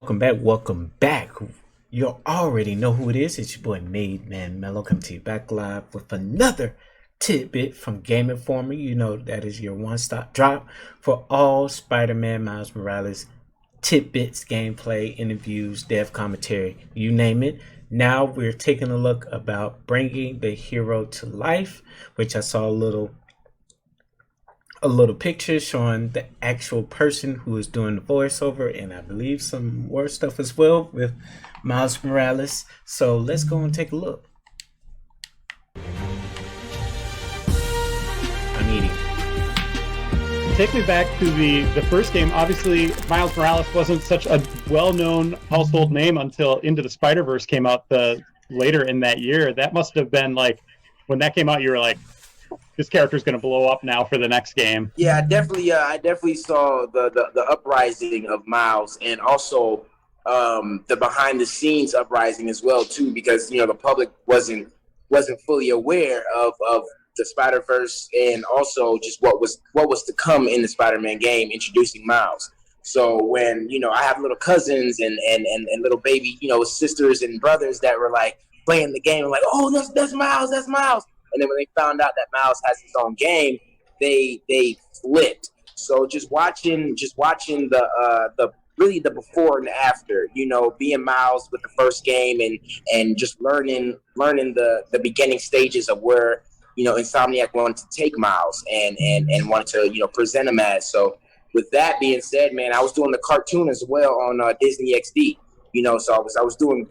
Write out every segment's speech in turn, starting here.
Welcome back. You already know who it is. It's your boy MadeMenMelo coming to you back live with another tidbit from Game Informer. You know that is your one-stop drop for all Spider-Man Miles Morales tidbits, gameplay, interviews, dev commentary, you name it. Now we're taking a look about bringing the hero to life, which I saw a little picture showing the actual person who is doing the voiceover, and I believe some more stuff as well with Miles Morales. So let's go and take a look. I'm eating. Take me back to the first game. Obviously, Miles Morales wasn't such a well-known household name until Into the Spider-Verse came out later in that year. That must have been like, when that came out, you were like, this character's going to blow up now for the next game. Yeah, I definitely saw the uprising of Miles, and also the behind the scenes uprising as well too, because the public wasn't fully aware of the Spider-Verse, and also just what was to come in the Spider-Man game, introducing Miles. So when I have little cousins and little baby sisters and brothers that were like playing the game, like, oh, that's Miles. And then when they found out that Miles has his own game, they flipped. So just watching the really the before and after, being Miles with the first game, and just learning the beginning stages of where Insomniac wanted to take Miles and wanted to present him as. So with that being said, man, I was doing the cartoon as well on Disney XD. So I was doing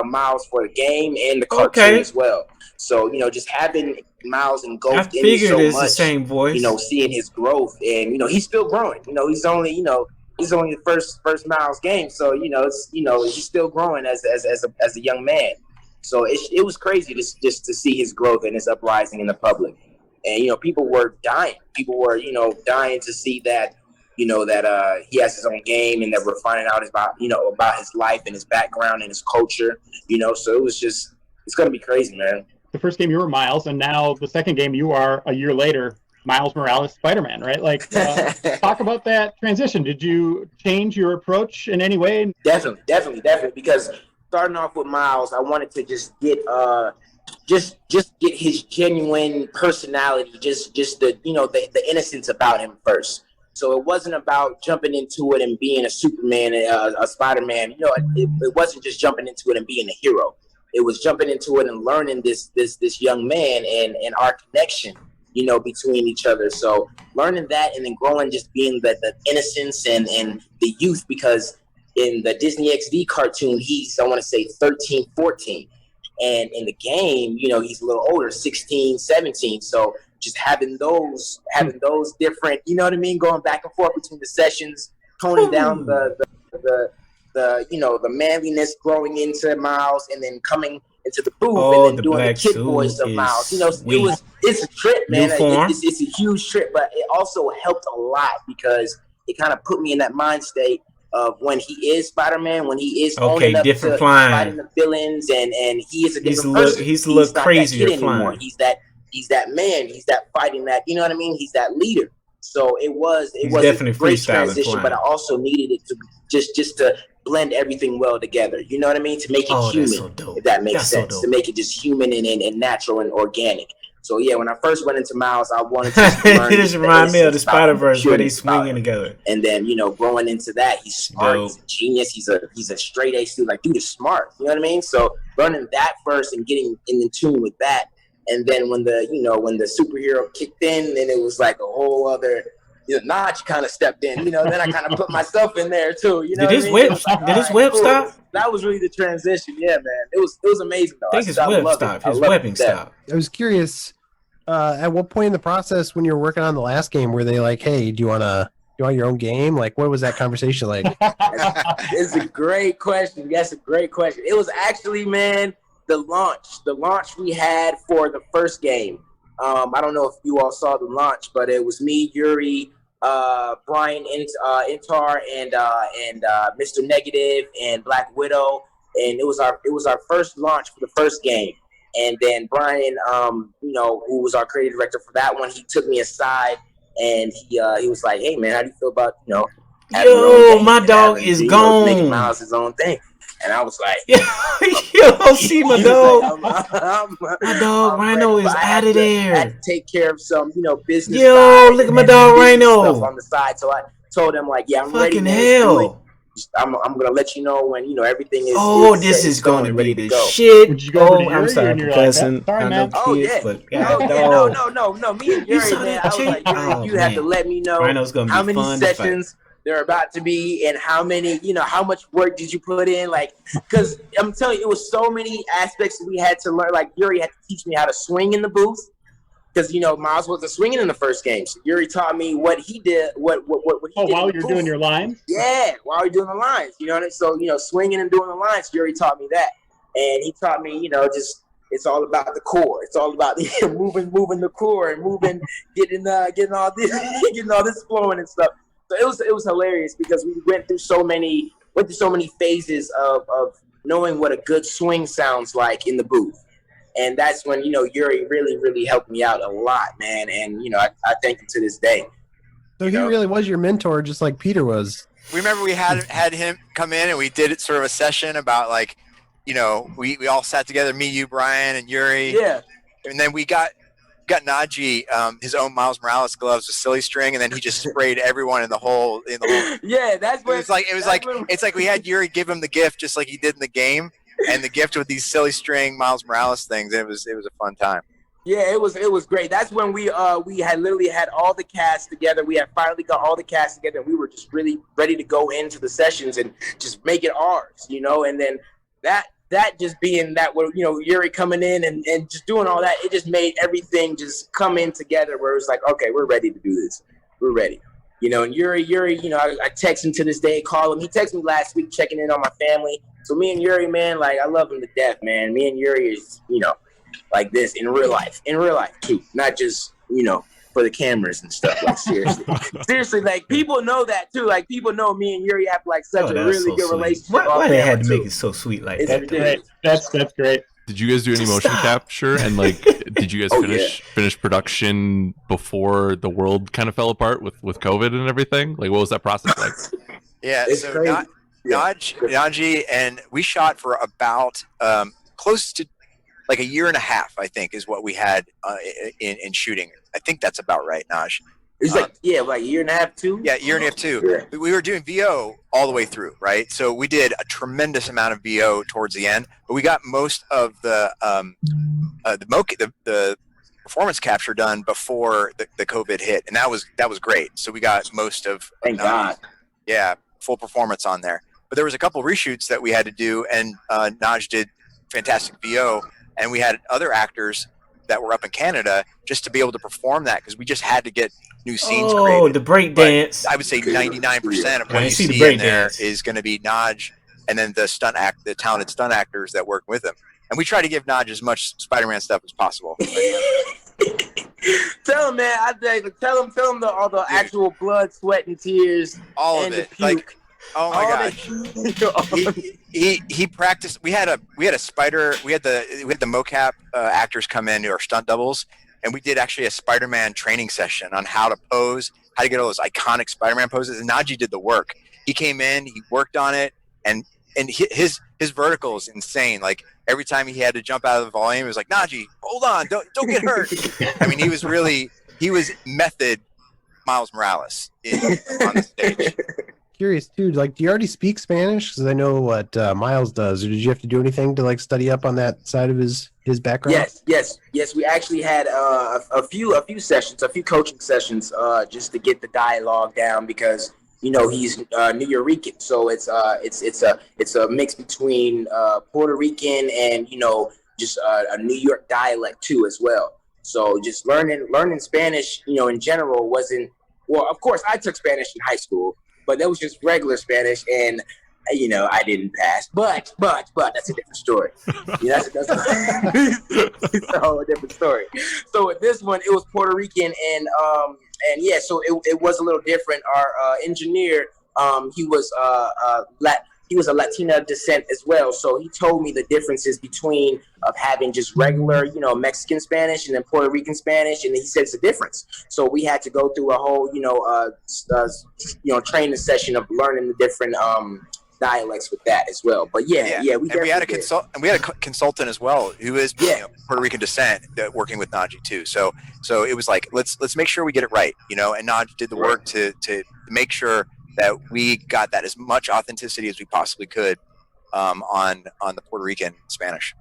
Miles for the game and the cartoon as well. So just having Miles engulfed in so it's much, the same voice. Seeing his growth, and he's still growing. He's only the first Miles game, so he's still growing as a young man. So it was crazy just to see his growth and his uprising in the public, and people were dying. People were dying to see that. That he has his own game, and that we're finding out about his life and his background and his culture. So it's gonna be crazy, man. The first game you were Miles, and now the second game you are, a year later, Miles Morales Spider-Man, right? Like, talk about that transition. Did you change your approach in any way? Definitely. Because starting off with Miles, I wanted to just get get his genuine personality, just the innocence about him first. So it wasn't about jumping into it and being a Superman, a Spider-Man. It wasn't just jumping into it and being a hero. It was jumping into it and learning this young man and our connection, between each other. So learning that, and then growing, just being the innocence and the youth, because in the Disney XD cartoon, he's, I want to say 13, 14. And in the game, he's a little older, 16, 17. So just having those different, going back and forth between the sessions, toning down the manliness, growing into Miles, and then coming into the booth, and then doing the kid voice of Miles. It's a trip, man. It's a huge trip, but it also helped a lot because it kind of put me in that mind state of when he is Spider-Man, when he is owning up to fighting the villains, and he is a different person. He's a little crazier flying. He's that man. He's that fighting that. You know what I mean? He's that leader. So it was a great transition, but I also needed it to just to blend everything well together. You know what I mean? To make it human, if that makes sense. To make it just human and natural and organic. So yeah, when I first went into Miles, I wanted to learn. It just reminds me of the Spider-Verse where they swinging together. And then growing into that, he's smart, he's a genius, he's a straight A student. Like, dude is smart. You know what I mean? So learning that first and getting in tune with that, and then when the superhero kicked in, then it was like a whole other notch kind of stepped in. Then I kind of put myself in there too. Did his web stop? That was really the transition. Yeah, man. It was amazing though. I think his web stopped. His webbing stopped. I was curious. At what point in the process, when you were working on the last game, were they like, "Hey, do you want your own game?" Like, what was that conversation like? It's a great question. That's a great question. It was actually, man, the launch we had for the first game. I don't know if you all saw the launch, but it was me, Yuri, Brian Intar, and Mr. Negative and Black Widow, and it was our first launch for the first game. And then Brian, who was our creative director for that one, he took me aside, and he was like, "Hey, man, how do you feel about having your own Yo, game my and dog having, is making gone. Miles his own thing. And I was like, Yo, see my he dog. was like, My dog I'm Rhino ready, is but out of I had there. to take care of some, business Yo, side look at my and dog business stuff Rhino. on the side. So I told him like, yeah, I'm ready, Fucking man. Let's do it. hell. I'm gonna let you know when everything is Oh, set this in is stone going to and be ready to the go. shit. Would you go over to Oh, I'm Yuri sorry and for you're like, cussing. sorry, I know man. Oh kids, yeah. but Oh God, yeah. dog. No. Me and You Yuri, saw man. that I was chick? like, Yuri, Oh, you have to man. let me know Rhino's going to how be many fun to fight. sessions there are about to be and how many, how much work did you put in? Like, because I'm telling you, it was so many aspects that we had to learn. Like Yuri had to teach me how to swing in the booth. Because Miles wasn't swinging in the first game, so Yuri taught me what he did, what he did. While in the you're booth. doing your lines? Yeah, while we're doing the lines, So swinging and doing the lines, Yuri taught me that, and he taught me, just it's all about the core. It's all about moving the core and getting all this flowing and stuff. So it was hilarious because we went through so many phases of knowing what a good swing sounds like in the booth. And that's when, Yuri really, really helped me out a lot, man. And, I thank him to this day. So he really was your mentor, just like Peter was. We remember we had him come in and we did sort of a session about like, we all sat together, me, you, Brian, and Yuri. Yeah. And then we got Najee his own Miles Morales gloves with silly string, and then he just sprayed everyone in the whole. Yeah, that's what it's like we had Yuri give him the gift just like he did in the game, and the gift with these silly string Miles Morales things. And it was a fun time. Yeah, it was great. That's when we had literally had all the cast together. We had finally got all the cast together, and we were just really ready to go into the sessions and just make it ours, And then that just being that, Yuri coming in and just doing all that, it just made everything just come in together where it was like, okay, we're ready to do this. We're ready. And Yuri, I text him to this day, call him. He texted me last week checking in on my family. So me and Yuri, man, like I love him to death, man. Me and Yuri is, like this in real life too, not just, for the cameras and stuff. Like seriously, like people know that too. Like people know me and Yuri have like such a really good relationship. Why they had to make it so sweet like that? Great. That's great. Did you guys do any motion capture and did you guys finish production before the world kind of fell apart with COVID and everything? Like what was that process like? Yeah, it's so Najee and we shot for about close to like a year and a half, I think, is what we had in shooting. I think that's about right, Naj. It's like a year and a half, too? Yeah, year and a half, too. Yeah. We were doing VO all the way through, right? So we did a tremendous amount of VO towards the end, but we got most of the performance capture done before the COVID hit, and that was great. So we got most of Thank God. Yeah, full performance on there. But there was a couple reshoots that we had to do, and Naj did fantastic VO. And we had other actors that were up in Canada just to be able to perform that because we just had to get new scenes created. Oh, the break dance. I would say 99% of what you see in there is going to be Naj and then the talented stunt actors that work with him. And we try to give Naj as much Spider-Man stuff as possible. Tell him, man. Tell him all the actual blood, sweat, and tears. All of it. Like, oh my gosh. He practiced. We had the mocap actors come in who are stunt doubles, and we did actually a Spider-Man training session on how to pose, how to get all those iconic Spider-Man poses. And Najee did the work. He came in, he worked on it, and his vertical is insane. Like every time he had to jump out of the volume, it was like, Najee, hold on, don't get hurt. I mean, he was method Miles Morales on the stage. Curious too, like, do you already speak Spanish? Because I know what Miles does. Or did you have to do anything to study up on that side of his background? Yes. We actually had a few sessions, a few coaching sessions, just to get the dialogue down because he's New Rican, so it's a mix between Puerto Rican and just a New York dialect too as well. So just learning Spanish, in general wasn't well. Of course, I took Spanish in high school. But that was just regular Spanish, and I didn't pass. But that's a different story. That's a whole different story. So with this one, it was Puerto Rican, and so it was a little different. Our engineer, he was he was a Latina descent as well. So he told me the differences between of having just regular, Mexican Spanish and then Puerto Rican Spanish, and he said it's a difference. So we had to go through a whole, training session of learning the different dialects with that as well. But we had a consultant as well who is Puerto Rican descent working with Najee too. So it was like let's make sure we get it right, and Najee did the work to make sure that we got that as much authenticity as we possibly could on the Puerto Rican Spanish.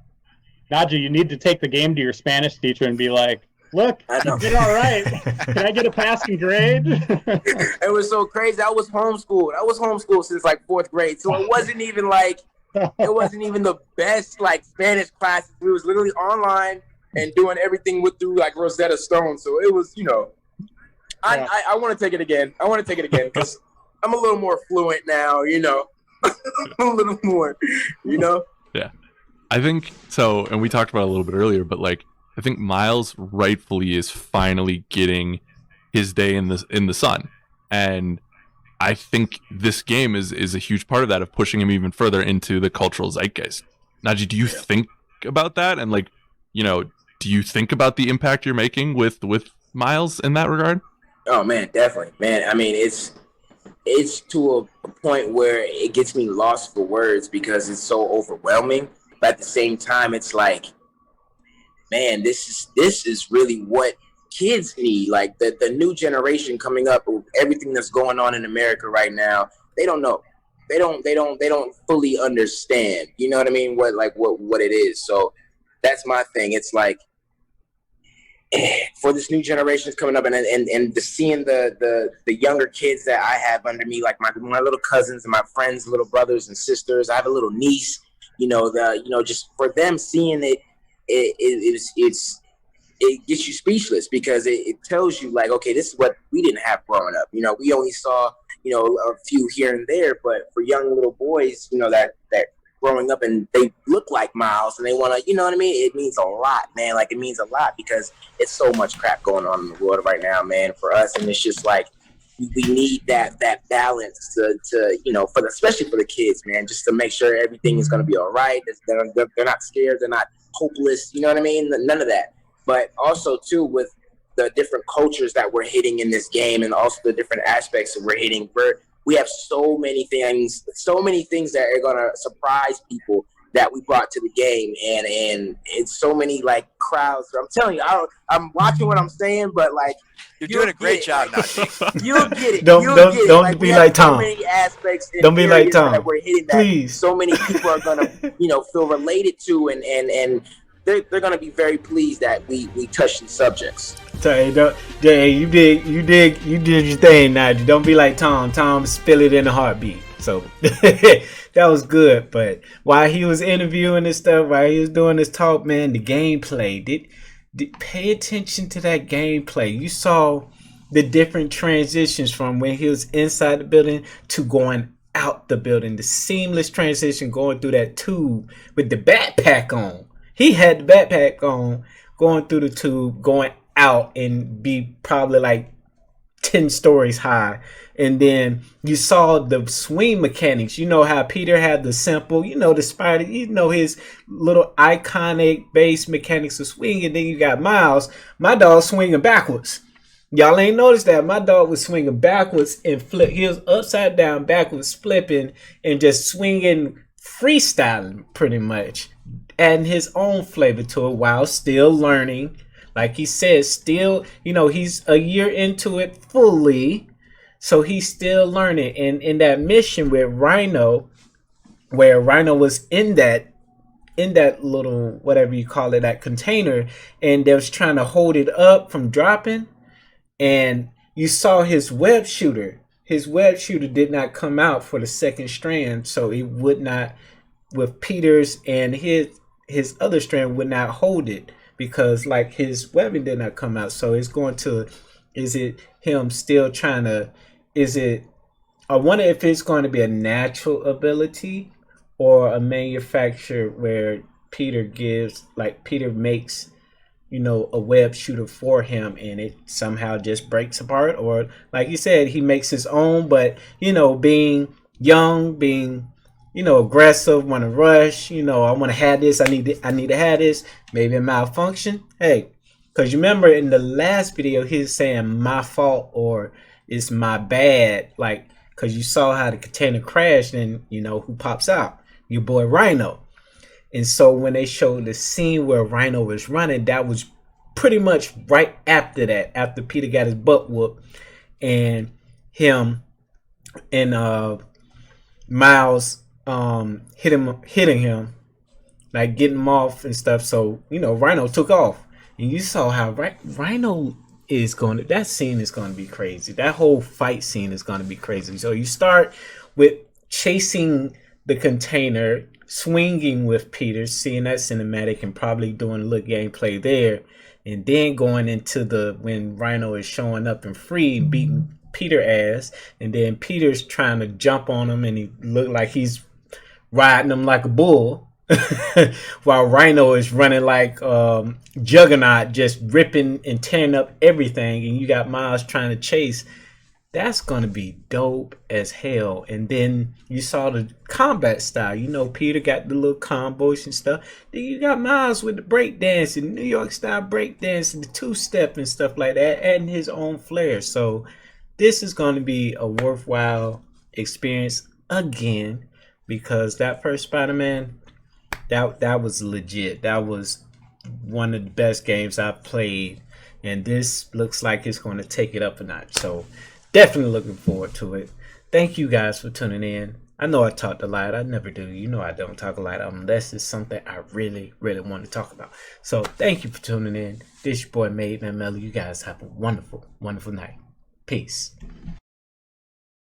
Najee, you need to take the game to your Spanish teacher and be like, look, I did all right. Can I get a passing grade? It was so crazy. I was homeschooled since like 4th grade. So it wasn't even the best like Spanish classes. We was literally online and doing everything through like Rosetta Stone. So it was, I want to take it again. Because I'm a little more fluent now, a little more, Yeah. I think so. And we talked about it a little bit earlier, but like, I think Miles rightfully is finally getting his day in the sun, and I think this game is a huge part of that, of pushing him even further into the cultural zeitgeist. Najee, do you think about that, and like, do you think about the impact you're making with Miles in that regard? Oh man, definitely, man. I mean, it's to a point where it gets me lost for words because it's so overwhelming. But at the same time, it's like, man, this is really what kids need. Like the new generation coming up, everything that's going on in America right now, they don't know. They don't fully understand. You know what I mean? What it is. So that's my thing. It's like for this new generation that's coming up, and seeing the younger kids that I have under me, like my little cousins and my friends' little brothers and sisters. I have a little niece. Just for them seeing it. It gets you speechless because it tells you like, okay, this is what we didn't have growing up. We only saw, a few here and there, but for young little boys, that growing up and they look like Miles and they want to, what I mean? It means a lot, man. Like it means a lot because it's so much crap going on in the world right now, man, for us. And it's just like, we need that balance to especially for the kids, man, just to make sure everything is going to be all right. They're not scared. They're not hopeless. You know what I mean? None of that. But also too, with the different cultures that we're hitting in this game and also the different aspects that we're hitting, we have so many things that are going to surprise people that we brought to the game. And it's so many like crowds. I'm telling you, I'm watching what I'm saying, but like, you're doing a great job, Najee. You'll get it. Don't be like Tom. So many aspects don't be like Tom. That we're hitting that please. So many people are gonna, feel related to, and they're gonna be very pleased that we touch these subjects. Sorry, you did your thing, Najee. Don't be like Tom. Tom spill it in a heartbeat. So that was good. But while he was interviewing and stuff, while he was doing his talk, man, the gameplay did pay attention to that gameplay. You saw the different transitions from when he was inside the building to going out the building. The seamless transition going through that tube with the backpack on. He had the backpack on, going through the tube, going out and be probably like 10 stories high. And then you saw the swing mechanics. You know how Peter had the simple, the spider, his little iconic base mechanics of swing. And then you got Miles, my dog swinging backwards. Y'all ain't noticed that. My dog was swinging backwards and flip. He was upside down, backwards, flipping and just swinging, freestyling pretty much. Adding his own flavor to it while still learning. Like he said, still, he's a year into it fully. So he's still learning. And in that mission with Rhino, where Rhino was in that little, whatever you call it, that container, and they was trying to hold it up from dropping, and you saw his web shooter. His web shooter did not come out for the second strand, so it would not, with Peter's and his other strand would not hold it because like his weapon did not come out. So it's going to, is it him still trying to, I wonder if it's going to be a natural ability or a manufacture where Peter makes, a web shooter for him and it somehow just breaks apart, or like you said, he makes his own, but being young, being aggressive, want to rush. I want to have this. I need to have this. Maybe a malfunction. Hey, because you remember in the last video, he was saying my fault or it's my bad. Like, because you saw how the container crashed and, who pops out? Your boy Rhino. And so when they showed the scene where Rhino was running, that was pretty much right after that, after Peter got his butt whooped and him and Miles hitting him, like getting him off and stuff. So, Rhino took off. And you saw how Rhino is that scene is going to be crazy. That whole fight scene is going to be crazy. So you start with chasing the container, swinging with Peter, seeing that cinematic and probably doing a little gameplay there. And then going into when Rhino is showing up and free, beating Peter ass. And then Peter's trying to jump on him and he looked like he's riding him like a bull. While Rhino is running like Juggernaut, just ripping and tearing up everything, and you got Miles trying to chase. That's gonna be dope as hell. And then you saw the combat style. Peter got the little combos and stuff. Then you got Miles with the break dancing, New York style break dancing, the two-step and stuff like that, adding his own flair. So this is gonna be a worthwhile experience again, because that first Spider-Man, that was legit. That was one of the best games I've played, and this looks like it's going to take it up a notch. So definitely looking forward to it. Thank you guys for tuning in. I know I talked a lot. I never do. I don't talk a lot unless it's something I really, really want to talk about. So thank you for tuning in. This your boy MadeMenMelo. You guys have a wonderful, wonderful night. Peace.